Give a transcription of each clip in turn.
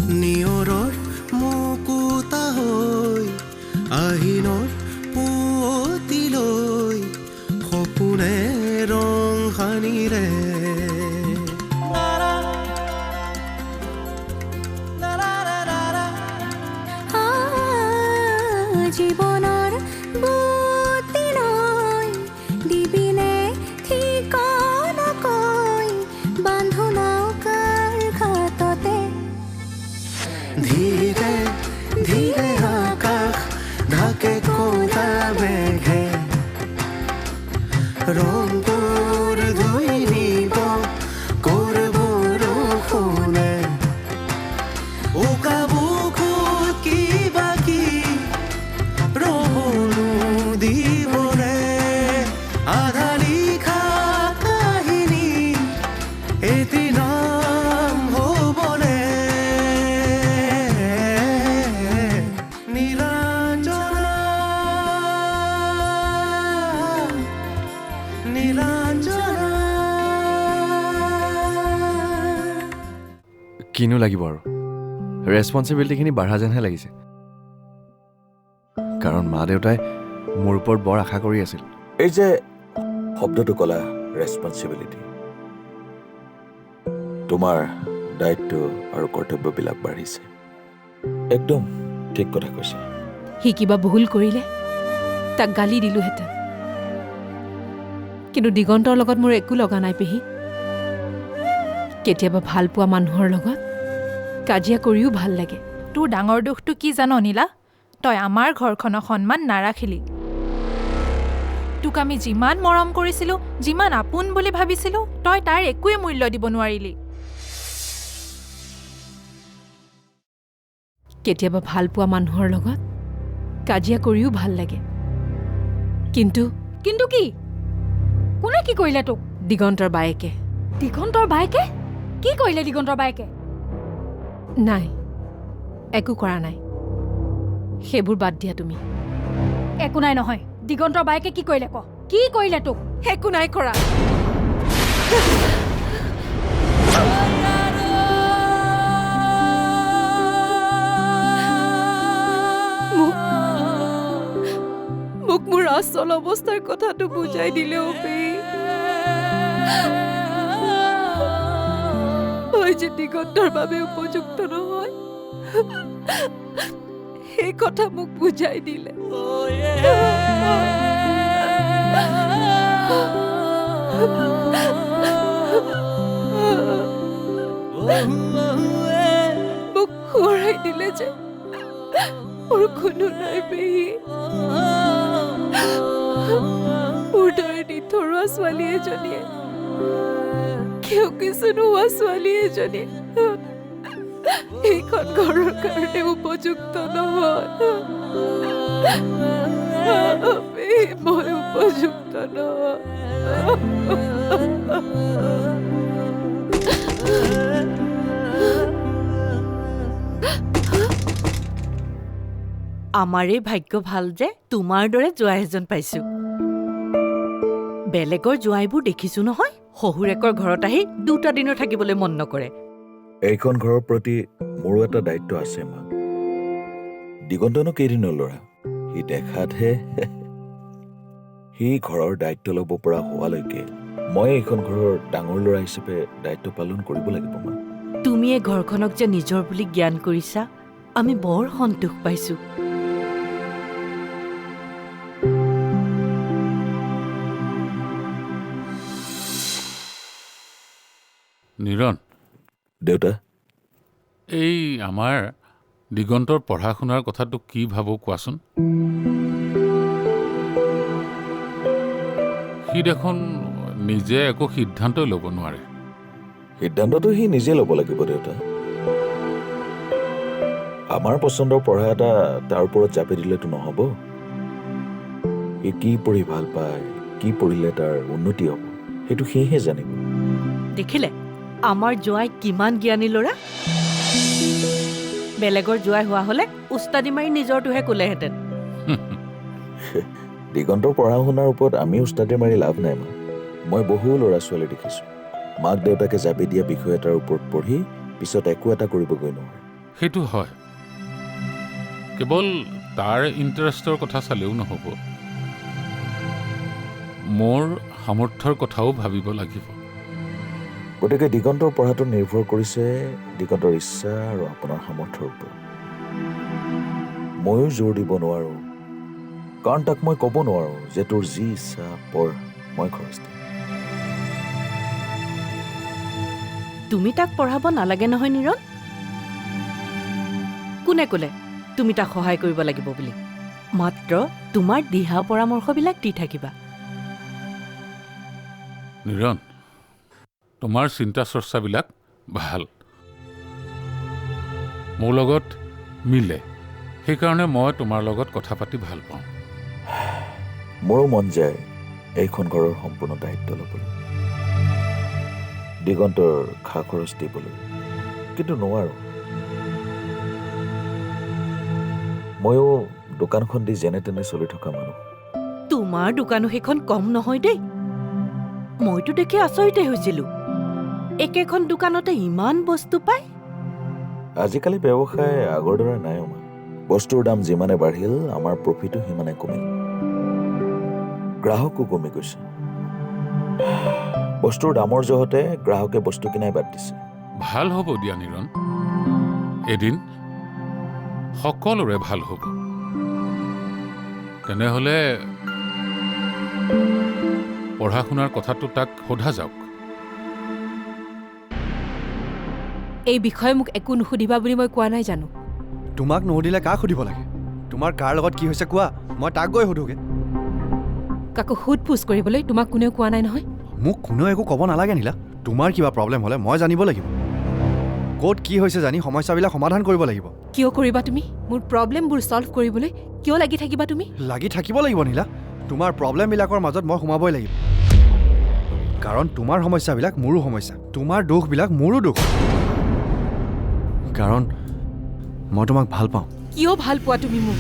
নিয়ৰৰ মুকুতা হৈ আহিনৰ পুৱতিলৈ সপোনে ৰং সানিৰে জীৱনৰ বুটিলৈ দিবিনে ঠিকনাকৈ বান্ধো নৌকাৰ ঘাটতে ধীৰে ধীৰে আকাশ ঢাকে ক'লা মেঘে ৰংপুৰ ধুই নিব কৰিব বৰষুণে উকা বুকুত কিবা কি ৰবনো দিবনে আধা লিখা কাহিনী এদিন হ'বনে নীলাঞ্জনা নীলাঞ্জনা কিনো লাগিব আৰু ৰেছপন্সিবিলিটিখিনি বাঢ়া যেনহে লাগিছে কাৰণ মা দেউতাই মোৰ ওপৰত বৰ আশা কৰি আছিল এই যে শব্দটো ক'লা ৰেছপন্সিবিলিটি তোমাৰ দায়িত্ব আৰু কৰ্তব্যবিলাক বাঢ়িছে একদম ঠিক কথা কৈছে সি কিবা ভুল কৰিলে তাক গালি দিলোহেঁতেন কিন্তু দিগন্তৰ লগত মোৰ একো লগা নাই পেহী কেতিয়াবা ভাল পোৱা মানুহৰ লগত কাজিয়া কৰিও ভাল লাগে তোৰ ডাঙৰ দুখটো কি জান নীলা তই আমাৰ ঘৰখনৰ সন্মান নাৰাখিলি তোক আমি যিমান মৰম কৰিছিলো যিমান আপোন বুলি ভাবিছিলো তই তাৰ একোৱে মূল্য দিব নোৱাৰিলি কেতিয়াবা ভাল পোৱা মানুহৰ লগত কাজিয়া কৰিও ভাল লাগে কিন্তু কিন্তু কি কোনে কি কৰিলে তোক দিগন্তৰ বায়েকে দিগন্তৰ বায়েকে কি কৰিলে দিগন্তৰ বায়েকে নাই একো কৰা নাই সেইবোৰ বাদ দিয়া তুমি একো নাই নহয় দিগন্তৰ বায়েকে কি কৰিলে ক কি কৰিলে তোক একো নাই কৰা মোক মোৰ আচল অৱস্থাৰ কথাটো বুজাই দিলে মই যে দিগন্তৰ বাবে উপযুক্ত নহয় সেই কথা মোক বুজাই দিলে মোক সোঁৱৰাই দিলে যে মোৰ কোনো নাই পেহী মোৰ দৰে নিথৰুৱা ছোৱালী এজনীয়ে কিয় কিছু নোহোৱা ছোৱালী এজনী এইখন ঘৰৰ কাৰণে উপযুক্ত নহয় মই উপযুক্ত নহয় আমাৰে ভাগ্য ভাল যে তোমাৰ দৰে জোৱাই এজন পাইছো বেলেগৰ জোৱাইবোৰ দেখিছো নহয় শহুৰেকৰ ঘৰত আহি 2টা দিনৰ থাকিবলৈ মন নকৰে এইখন ঘৰৰ প্ৰতি মোৰো এটা দায়িত্ব আছে মা দিগন্তনো কেইদিনৰ ল'ৰা সি দেখাতহে সি ঘৰৰ দায়িত্ব ল'ব পৰা হোৱালৈকে মই এইখন ঘৰৰ ডাঙৰ ল'ৰা হিচাপে দায়িত্ব পালন কৰিব লাগিব মা তুমি এই ঘৰখনক যে নিজৰ বুলি জ্ঞান কৰিছা আমি বৰ সন্তোষ পাইছো নিৰণ দেউতা এই আমাৰ দিগন্তৰ পঢ়া শুনাৰ কথাটো কি ভাবো কোৱাচোন সি দেখোন নিজে একো সিদ্ধান্তই ল'ব নোৱাৰে সিদ্ধান্তটো সি নিজে ল'ব লাগিব দেউতা আমাৰ পচন্দৰ পঢ়া এটা তাৰ ওপৰত চাপি দিলেতো নহ'ব সি কি পঢ়ি ভাল পায় কি পঢ়িলে তাৰ উন্নতি হ'ব সেইটো সিহে জানিব দেখিলে আমাৰ জোৱাই কিমান জ্ঞানী ল'ৰা বেলেগৰ জোৱাই হোৱা হলে উস্তাদি মাৰি নিজৰটোহে কোলেহেঁতেন দিগন্তৰ পঢ়া শুনাৰ ওপৰত আমি উস্তাদি মাৰি লাভ নাই মা মই বহু ল'ৰা ছোৱালী দেখিছো মাক দেউতাকে জাপি দিয়া বিষয় এটাৰ ওপৰত পঢ়ি পিছত একো এটা কৰিবগৈ নহয় সেইটো হয়, কেৱল তাৰ ইণ্টাৰেষ্টৰ কথা চালেও নহ'ব, মোৰ সামৰ্থ্যৰ কথাও ভাবিব লাগিব। গতিকে দিগন্তৰ পঢ়াটো নিৰ্ভৰ কৰিছে দিগন্তৰ ইচ্ছা আৰু আপোনাৰ সামৰ্থ্যৰ ওপৰত। ময়ো জোৰ দিব নোৱাৰো, কাৰণ তাক মই ক'ব নোৱাৰো যে তোৰ যি ইচ্ছা পঢ়, মই খৰচ দিম। তুমি তাক পঢ়াব নালাগে নহয় নীৰণ। কোনে ক'লে তুমি তাক সহায় কৰিব লাগিব বুলি? মাত্ৰ তোমাৰ দিহা পৰামৰ্শবিলাক দি থাকিবা। নীৰণ, তোমাৰ চিন্তা চৰ্চাবিলাক ভাল, মোৰ লগত মিলে, সেইকাৰণে মই তোমাৰ লগত কথা পাতি ভাল পাওঁ। মোৰো মন যায় এইখন ঘৰৰ সম্পূৰ্ণ দায়িত্ব ল'বলৈ, দিগন্তৰ খা খৰচ দিবলৈ, কিন্তু নোৱাৰো। ময়ো দোকানখন দি যেনে তেনে চলি থকা মানুহ। তোমাৰ দোকানো সেইখন কম নহয় দেই। মইতো দেখি আচৰিতে হৈছিলো, একেখন দোকানতে ইমান বস্তু পায়। আজিকালি ব্যৱসায় আগৰ দৰে নাই অমা। বস্তুৰ দাম যিমানে বাঢ়িল, আমাৰ প্ৰফিটো সিমানে কমিল, গ্ৰাহকো কমি গৈছে। বস্তুৰ দামৰ জহতে গ্ৰাহকে বস্তু কিনাই বাদ দিছে। ভাল হ'ব দিয়া নীৰণ, এদিন সকলোৰে ভাল হ'ব। তেনেহ'লে পঢ়া শুনাৰ কথাটো তাক সোধা যাওক। এই বিষয়ে মোক একো নুসুধিবা বুলি মই কোৱা নাই জানো? তোমাক নুসুধিলে কাক সুধিব লাগে? তোমাৰ কাৰ লগত কি হৈছে কোৱা, মই তাক গৈ সোধোগে। কাকো সোধ পোছ কৰিবলৈ তোমাক কোনেও কোৱা নাই নহয়। মোক কোনেও একো ক'ব নালাগে নীলা। তোমাৰ কিবা প্ৰব্লেম হ'লে মই জানিব লাগিব। ক'ত কি হৈছে জানি সমস্যাবিলাক সমাধান কৰিব লাগিব। কিয় কৰিবা তুমি? মোৰ প্ৰব্লেমবোৰ ছল্ভ কৰিবলৈ কিয় লাগি থাকিবা তুমি? লাগি থাকিব লাগিব নীলা। তোমাৰ প্ৰব্লেমবিলাকৰ মাজত মই সোমাবই লাগিব, কাৰণ তোমাৰ সমস্যাবিলাক মোৰো সমস্যা, তোমাৰ দোষবিলাক মোৰো দোষ। কাৰণ মই তোমাক ভাল পাওঁ। কিয় ভাল পোৱা তুমি মোক?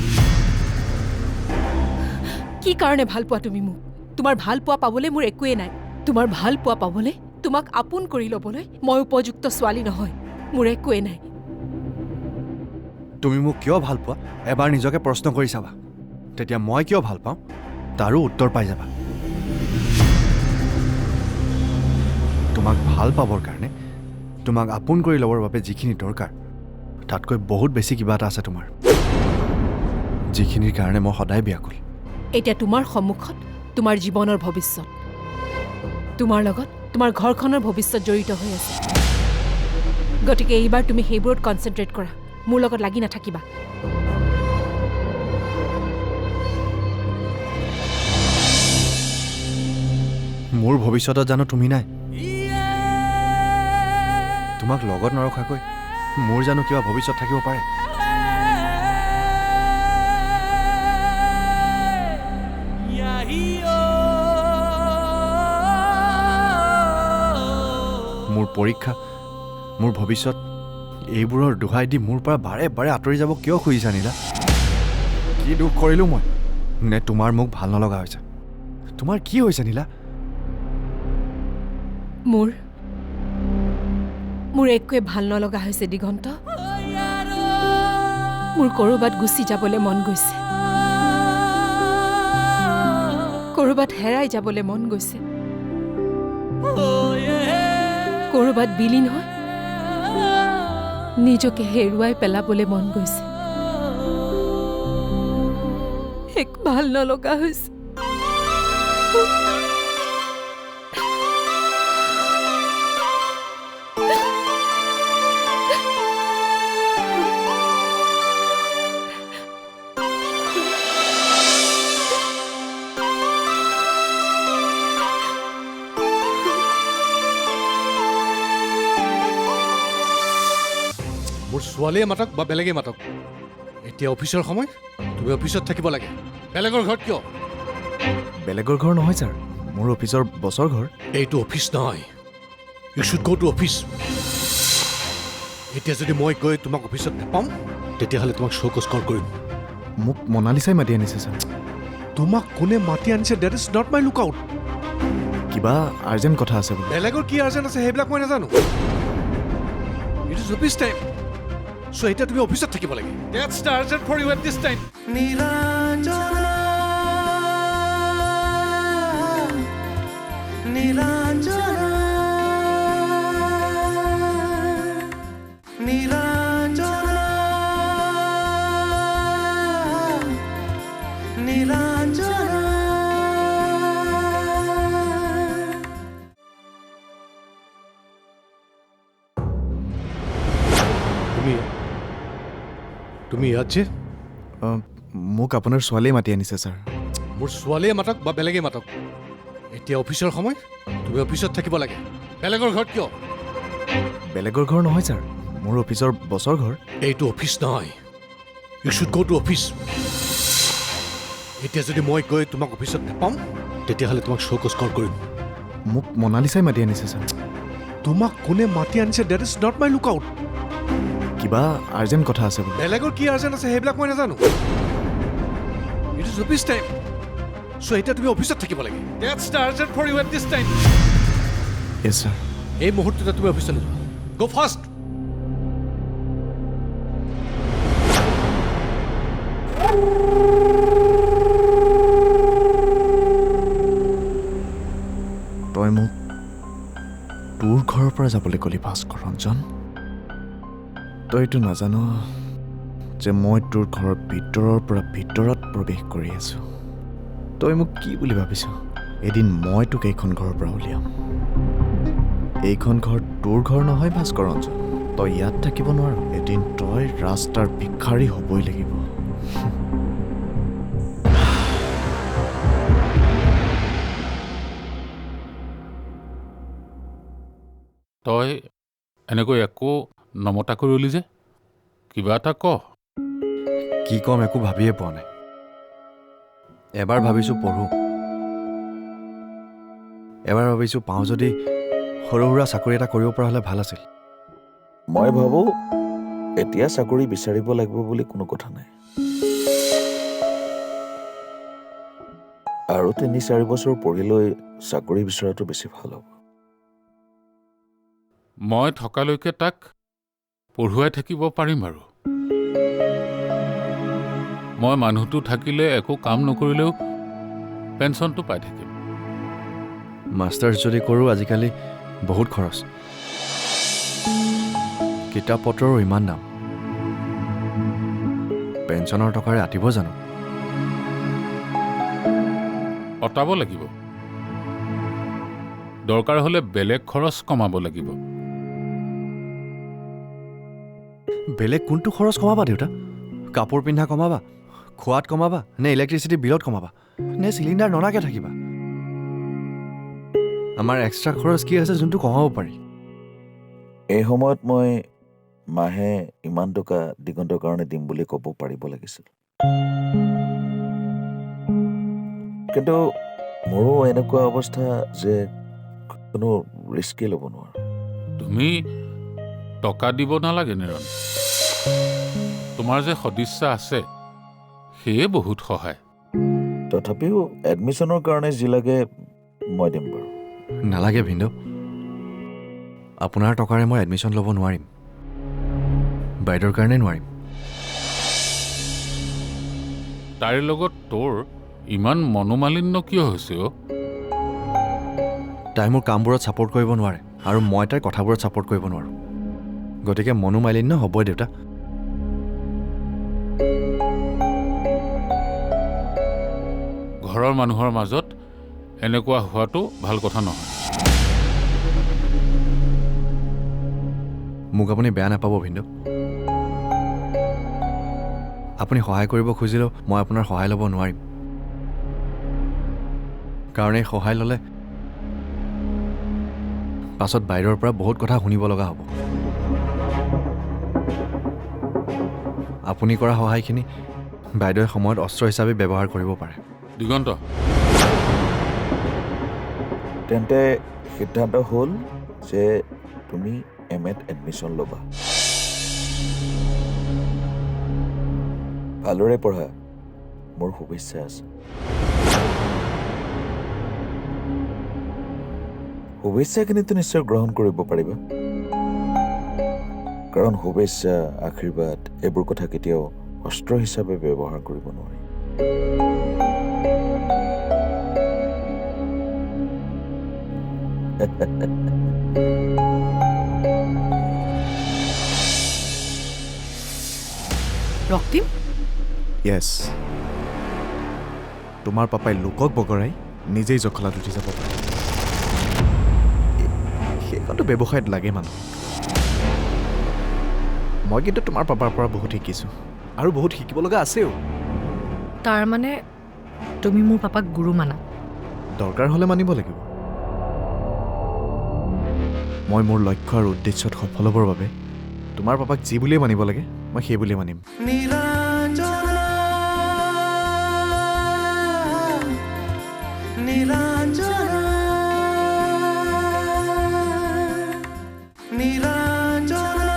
কি কাৰণে ভাল পোৱা তুমি মোক? তোমাৰ ভাল পোৱা পাবলৈ মোৰ একোৱেই নাই। তোমাৰ ভাল পোৱা পাবলৈ, তোমাক আপোন কৰি ল'বলৈ মই উপযুক্ত ছোৱালী নহয়। মোৰ একোৱেই নাই। তুমি মোক কিয় ভাল পোৱা এবাৰ নিজকে প্ৰশ্ন কৰি চাবা, তেতিয়া মই কিয় ভাল পাওঁ তাৰো উত্তৰ পাই যাবা। তোমাক ভাল পাবৰ কাৰণে, তোমাক আপোন কৰি ল'বৰ বাবে যিখিনি দৰকাৰ, তাতকৈ বহুত বেছি কিবা এটা আছে তোমাৰ, যিখিনিৰ কাৰণে মই সদায় ব্যাকুল। এতিয়া তোমাৰ সন্মুখত তোমাৰ জীৱনৰ ভৱিষ্যত, তোমাৰ লগত তোমাৰ ঘৰখনৰ ভৱিষ্যত জড়িত হৈ আছে। গতিকে এইবাৰ তুমি সেইবোৰত কনচেনট্ৰেট কৰা, মোৰ লগত লাগি নাথাকিবা। মোৰ ভৱিষ্যতত জানো তুমি নাই? তোমাক লগত নৰখাকৈ মোৰ জানো কিবা ভৱিষ্যত থাকিব পাৰে? মোৰ পৰীক্ষা, মোৰ ভৱিষ্যত, এইবোৰৰ দোহাই দি মোৰ পৰা বাৰে বাৰে আঁতৰি যাব কিয় খুজিছা নীলা? কি দুখ কৰিলোঁ মই? নে তোমাৰ মোক ভাল নলগা হৈছে? তোমাৰ কি হৈছে নীলা? মোৰ একোৱে ভাল নলগা হৈছে দিগন্ত। মোৰ ক'ৰবাত গুচি যাবলৈ মন গৈছে, ক'ৰবাত হেৰাই যাবলৈ মন গৈছে, ক'ৰবাত বিলীন হৈ নিজকে হেৰুৱাই পেলাবলৈ মন গৈছে। এক ভাল নলগা হৈছে। মোৰ ছোৱালীয়ে মাতক বা বেলেগে মাতক, এতিয়া অফিচৰ সময়, তুমি অফিচত থাকিব লাগে। বেলেগৰ ঘৰত কিয়? বেলেগৰ ঘৰ নহয় ছাৰ, মোৰ অফিচৰ বছৰ ঘৰ। এইটো অফিচ নহয়, you should go to office. এতিয়া যদি মই গৈ তোমাক অফিচত নাপাম, তেতিয়াহ'লে তোমাক শ্ব'কজ কল কৰিম। মোক মনালিছাই মাতি আনিছে ছাৰ। তোমাক কোনে মাতি আনিছে, that is not my lookout. কিবা আৰ্জেণ্ট কথা আছে বুলি। বেলেগৰ কি আৰ্জেণ্ট আছে সেইবিলাক মই নাজানো। It is office time. চ' এতিয়া তুমি অফিচত থাকিব লাগে That's the urgent for you at this time. Nilanjana Nilanjana Nilanjana Nilanjana তুমি ইয়াত যে মোক আপোনাৰ ছোৱালীয়ে মাতি আনিছে ছাৰ মোৰ ছোৱালীয়ে মাতক বা বেলেগে মাতক এতিয়া অফিচৰ সময় তুমি অফিচত থাকিব লাগে বেলেগৰ ঘৰত কিয় বেলেগৰ ঘৰ নহয় ছাৰ মোৰ অফিচৰ বছৰ ঘৰ এইটো অফিচ নহয় you should go to office এতিয়া যদি মই গৈ তোমাক অফিচত নাপাম তেতিয়াহ'লে তোমাক শ্ব'কজ কল কৰিম মোক মনালিছাই মাতি আনিছে ছাৰ তোমাক কোনে মাতি আনিছে that is not my lookout কিবা আৰ্জেণ্ট কথা আছে বোলে বেলেগৰ কি আৰ্জেণ্ট আছে সেইবিলাক মই নাজানো ইট ইজ অফিচ টাইম চ' এতিয়া তুমি অফিচত থাকিব লাগে That's the urgent for you at this time. Yes sir এই মুহূৰ্ততে তুমি অফিচলৈ যোৱা গো ফাষ্ট তই মোক তোৰ ঘৰৰ পৰা যাবলৈ ক'লি ভাস্কৰ ৰঞ্জন তইতো নাজানো যে মই তোৰ ঘৰৰ ভিতৰৰ পৰা ভিতৰত প্ৰৱেশ কৰি আছো তই মোক কি বুলি ভাবিছ এদিন মই তোক এইখন ঘৰৰ পৰা উলিয়াম এইখন ঘৰ তোৰ ঘৰ নহয় ভাস্কৰ ৰঞ্জন তই ইয়াত থাকিব নোৱাৰ এদিন তই ৰাস্তাৰ ভিক্ষাৰী হ'বই লাগিব তই এনেকৈ একো নমতা কৰি ৰলি যে কিবা এটা ক কি ক'ম একো ভাবিয়ে পোৱা নাই এবাৰ ভাবিছোঁ পঢ়োঁ এবাৰ ভাবিছোঁ পাওঁ যদি সৰু সুৰা চাকৰি এটা কৰিব পৰা হ'লে ভাল আছিল মই ভাবোঁ এতিয়া চাকৰি বিচাৰিব লাগিব বুলি কোনো কথা নাই আৰু ৩-৪ বছৰ পঢ়িলৈ চাকৰি বিচৰাটো বেছি ভাল হ'ব মই থকালৈকে তাক পঢ়ুৱাই থাকিব পাৰিম আৰু মই মানুহটো থাকিলে একো কাম নকৰিলেও পেঞ্চনটো পাই থাকিম মাষ্টাৰ্ছ যদি কৰোঁ আজিকালি বহুত খৰচ কিতাপ পত্ৰৰো ইমান দাম পেঞ্চনৰ টকাৰে আতিব জানো অটাব লাগিব দৰকাৰ হ'লে বেলেগ খৰচ কমাব লাগিব বেলেগ কোনটো খৰচ কমাবা দেউতা কাপোৰ পিন্ধা কমাবা খোৱাত কমাবা নে ইলেক্ট্ৰিচিটি বিলত কমাবা নে চিলিণ্ডাৰ ননাকে থাকিবা আমাৰ এক্সট্ৰা খৰচ কি আছে যোনটো কমাব পাৰি এই সময়ত মই মাহে ইমান টকা দিগন্তৰ কাৰণে দিম বুলি ক'ব পাৰিব লাগিছিল কিন্তু মোৰো এনেকুৱা অৱস্থা যে কোনো ৰিস্কি ল'ব নোৱাৰো তুমি টকা দিব নালাগে নিৰণ তোমাৰ যে সদিচ্ছা আছে সেয়ে বহুত সহায় তথাপিও এডমিশ্যনৰ কাৰণে যি লাগে মই দিম বাৰু নালাগে ভিন্দু আপোনাৰ টকাৰে মই এডমিশ্যন ল'ব নোৱাৰিম বাইদেউৰ কাৰণে নোৱাৰিম তাইৰ লগত তোৰ ইমান মনোমালিন্য কিয় হৈছে তাই মোৰ কামবোৰত ছাপোৰ্ট কৰিব নোৱাৰে আৰু মই তাইৰ কথাবোৰত ছাপোৰ্ট কৰিব নোৱাৰোঁ গতিকে মনোমালিন্য হ'বই দেউতা ঘৰৰ মানুহৰ মাজত এনেকুৱা হোৱাটো ভাল কথা নহয় মোক আপুনি বেয়া নাপাব ভিন্দু আপুনি সহায় কৰিব খুজিলেও মই আপোনাৰ সহায় ল'ব নোৱাৰিম কাৰণ এই সহায় ল'লে পাছত বাইদেউৰ পৰা বহুত কথা শুনিব লগা হ'ব আপুনি কৰা সহায়খিনি বাইদেৱে সময়ত অস্ত্ৰ হিচাপে ব্যৱহাৰ কৰিব পাৰে দিগন্ত তেন্তে সিদ্ধান্ত হ'ল যে তুমি এমএত এডমিশ্যন ল'বা ভালদৰে পঢ়া মোৰ শুভেচ্ছা আছে শুভেচ্ছাখিনিতো নিশ্চয় গ্ৰহণ কৰিব পাৰিবা কাৰণ শুভেচ্ছা আশীৰ্বাদ এইবোৰ কথা কেতিয়াও অস্ত্ৰ হিচাপে ব্যৱহাৰ কৰিব নোৱাৰি। ৰক্তিম, য়েছ, তোমাৰ পাপাই লোকক বগৰাই নিজেই জখলাত উঠি যাব পাৰে। সেইখনটো ব্যৱসায়ত লাগে মানুহ। মই কিন্তু তোমাৰ পাপাৰ পৰা বহুত শিকিছোঁ আৰু বহুত শিকিব লগা আছেও। তাৰ মানে তুমি মোৰ পাপাক গুৰু মানা? দৰকাৰ হ'লে মানিব লাগিব। মই মোৰ লক্ষ্য আৰু উদ্দেশ্যত সফল হ'বৰ বাবে তোমাৰ পাপাক যি বুলিয়ে মানিব লাগে মই সেই বুলিয়ে মানিম। নীলাঞ্জনা নীলাঞ্জনা নীলাঞ্জনা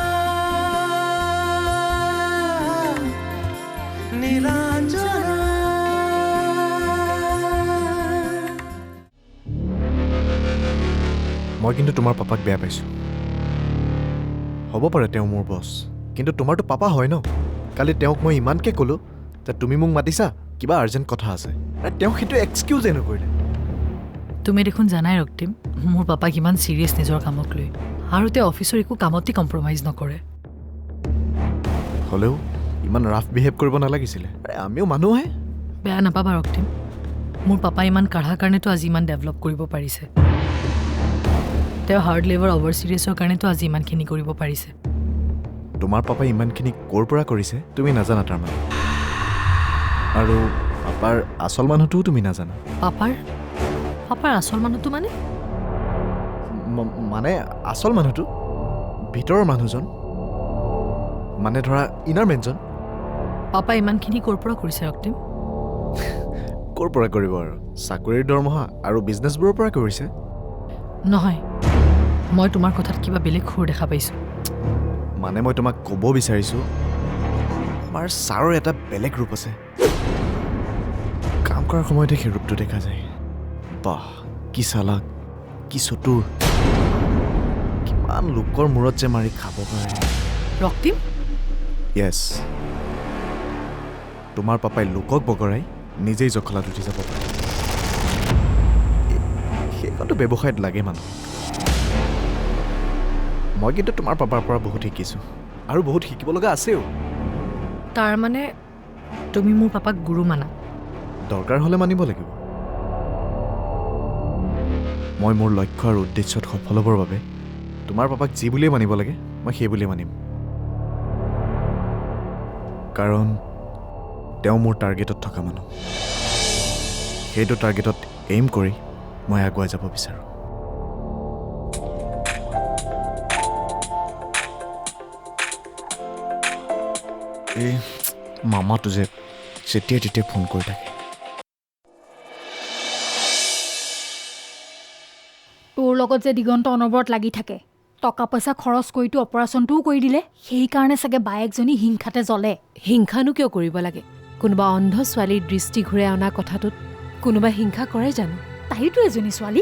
নীলাঞ্জনা মই কিন্তু তোমাৰ পাপাক বেয়া পাইছোঁ। হ'ব পাৰে তেওঁ মোৰ বছ, কিন্তু তোমাৰতো পাপা হয় ন। কালি তেওঁক মই ইমানকৈ ক'লোঁ যে তুমি মোক মাতিছা, কিবা আৰ্জেণ্ট কথা আছে। তেওঁ সেইটো এক্সকিউজে নকৰিলে। তুমি দেখোন জানাই ৰক্তিম, মোৰ পাপা কিমান ছিৰিয়াছ নিজৰ কামক লৈ, আৰু তেওঁ অফিচৰ একো কামতেই কম্প্ৰমাইজ নকৰে। হ'লেও ইমান ৰাফ বিহেভ কৰিব নালাগিছিলে। আমিও মানুহহে। বেয়া নাপাবা ৰক্তিম, মোৰ পাপা ইমান কাঢ়া কাৰণেতো আজি ইমান ডেভেলপ কৰিব পাৰিছে। তেওঁ হাৰ্ড লেবাৰ অভাৰ ছিৰিয়াছৰ কাৰণেতো আজি ইমানখিনি কৰিব পাৰিছে। তোমাৰ পাপাই ইমানখিনি ক'ৰ পৰা কৰিছে তুমি নাজানা তাৰমানে। আৰু পাপাৰ আচল মানুহটোও তুমি নাজানা। পাপাৰ আচল মানুহটো মানে? মানে আচল মানুহটো ভিতৰৰ মানুহজন, মানে ধৰা ইনাৰ মেনজন। পাপা ইমানখিনি ক'ৰ পৰা কৰিছে ৰক্তিম? ক'ৰ পৰা কৰিব আৰু, চাকৰিৰ দৰমহা আৰু বিজনেছবোৰৰ পৰা কৰিছে। নহয়, মই তোমাৰ কথাত কিবা বেলেগ সুৰ দেখা পাইছোঁ। মানে মই তোমাক ক'ব বিচাৰিছোঁ, আমাৰ ছাৰৰ এটা বেলেগ ৰূপ আছে। কাম কৰাৰ সময়তে সেই ৰূপটো দেখা যায়। বাহ, কি চালাক, কি চতুৰ, কিমান লোকৰ মূৰত যে মাৰি খাব পাৰে। ৰক্তিম, য়েছ, তোমাৰ পাপাই লোকক বগৰাই নিজেই জখলাত উঠি যাব পাৰে। সেইখনটো ব্যৱসায়ত লাগে মানুহ। মই কিন্তু তোমাৰ পাপাৰ পৰা বহুত শিকিছোঁ আৰু বহুত শিকিব লগা আছেও। তাৰ মানে তুমি মোৰ পাপাক গুৰু মানা? দৰকাৰ হ'লে মানিব লাগিব। মই মোৰ লক্ষ্য আৰু উদ্দেশ্যত সফল হ'বৰ বাবে তোমাৰ পাপাক যি বুলিয়ে মানিব লাগে মই সেই বুলিয়ে মানিম। কাৰণ তেওঁ মোৰ টাৰ্গেটত থকা মানুহ। সেইটো টাৰ্গেটত এইম কৰি মই আগুৱাই যাব বিচাৰোঁ। এই মামাটো যে যেতিয়াই তেতিয়াই ফোন কৰি থাকে। তোৰ লগত যে দিগন্ত অনবৰত লাগি থাকে, টকা পইচা খৰচ কৰিতো অপাৰেশ্যনটোও কৰি দিলে। সেইকাৰণে চাগে বায়েকজনী হিংসাতে জ্বলে। হিংসানো কিয় কৰিব লাগে? কোনোবা অন্ধ ছোৱালীৰ দৃষ্টি ঘূৰাই অনা কথাটোত কোনোবা হিংসা কৰে জানো? তাইতো এজনী ছোৱালী,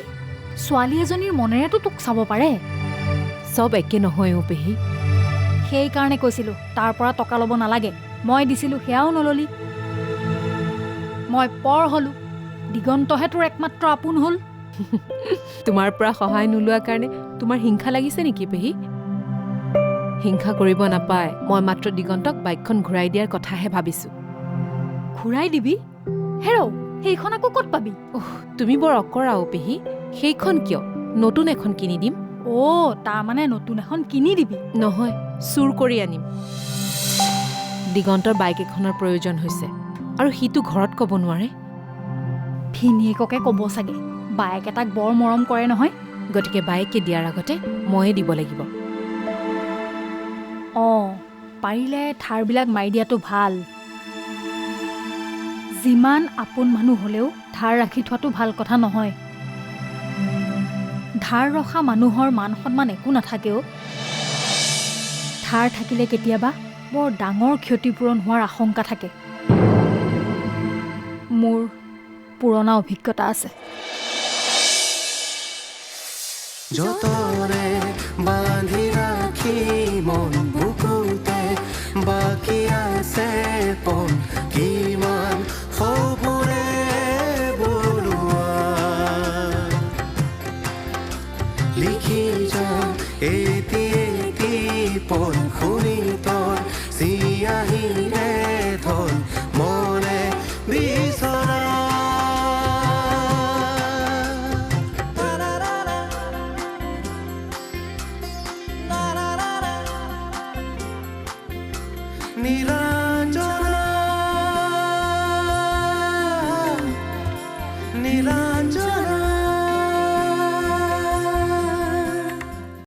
ছোৱালী এজনীৰ মনেৰেতো তোক চাব পাৰে। চব একে নহয় অ' পেহী। সেইকাৰণে কৈছিলোঁ তাৰ পৰা টকা ল'ব নালাগে। মই দিছিলোঁ, সেয়াও নললি। মই পৰ হ'লোঁ, দিগন্তহে তোৰ একমাত্ৰ আপোন হ'ল। তোমাৰ পৰা সহায় নোলোৱাৰ কাৰণে তোমাৰ হিংসা লাগিছে নেকি পেহী? হিংসা কৰিব নাপায়। মই মাত্ৰ দিগন্তক বাইকখন ঘূৰাই দিয়াৰ কথাহে ভাবিছোঁ। ঘূৰাই দিবি? হেৰৌ, সেইখন আকৌ ক'ত পাবি? তুমি বৰ অকৰা অ' পেহী। সেইখন কিয়? নতুন এখন কিনি দিম। অ', তাৰমানে নতুন এখন কিনি দিবি? নহয়, চুৰ কৰি আনিম। দিগন্তৰ বাইক এখনৰ প্ৰয়োজন হৈছে আৰু সিটো ঘৰত ক'ব নোৱাৰে। ভিনীয়েককে ক'ব চাগে, বায়েক এটাক বৰ মৰম কৰে নহয়। গতিকে বায়েকে দিয়াৰ আগতে ময়ে দিব লাগিব। অঁ, পাৰিলে ধাৰবিলাক মাৰি দিয়াটো ভাল। যিমান আপোন মানুহ হ'লেও ধাৰ ৰাখি থোৱাটো ভাল কথা নহয়। ধাৰ ৰখা মানুহৰ মান সন্মান একো নাথাকেও। ধাৰ থাকিলে কেতিয়াবা বৰ ডাঙৰ ক্ষতিপূৰণ হোৱাৰ আশংকা থাকে। মোৰ পুৰণা অভিজ্ঞতা আছে। যতনে বান্ধি ৰাখি মন বুক দৰ্পণ